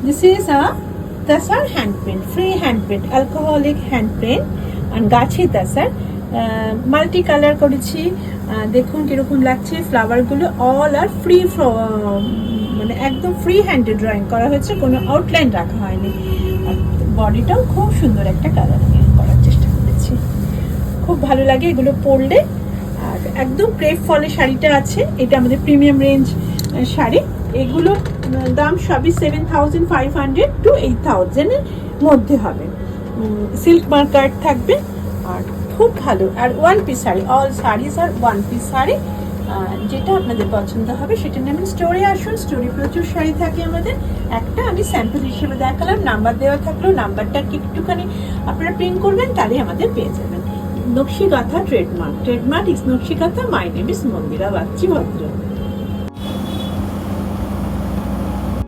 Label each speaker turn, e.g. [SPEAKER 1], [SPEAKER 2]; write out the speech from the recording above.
[SPEAKER 1] This is a Tasar hand print, free hand print, alcoholic hand print and Gachhi তাসার multi colour করেছি। দেখুন কিরকম লাগছে, ফ্লাওয়ারগুলো all আর free, মানে একদম ফ্রি হ্যান্ডে ড্রয়িং করা হয়েছে, কোনো আউটলাইন রাখা হয়নি। আর বডিটাও খুব সুন্দর একটা কালার করার চেষ্টা করেছি, খুব ভালো লাগে এগুলো পরলে। আর একদম ক্রেপ ফলে শাড়িটা আছে, এটা আমাদের প্রিমিয়াম রেঞ্জ শাড়ি। এগুলো দাম সবই 7,500 to 8,000 এর মধ্যে হবে। সিল্ক মার্কার থাকবে আর খুব ভালো। আর one piece sari, all saris আর ওয়ান পিস শাড়ি, যেটা আপনাদের পছন্দ হবে সেটা নেবেন। স্টোরে আসুন, স্টোরে প্রচুর শাড়ি থাকে আমাদের। একটা আমি স্যাম্পল হিসেবে দেখালাম, নাম্বার দেওয়া থাকলেও নাম্বারটা একটুখানি আপনারা প্রিন্ট করবেন, তাহলেই আমাদের পেয়ে যাবেন। Nakshikantha trademark, trademark is Nakshikantha. My name is Mandira Bagchi ভদ্র।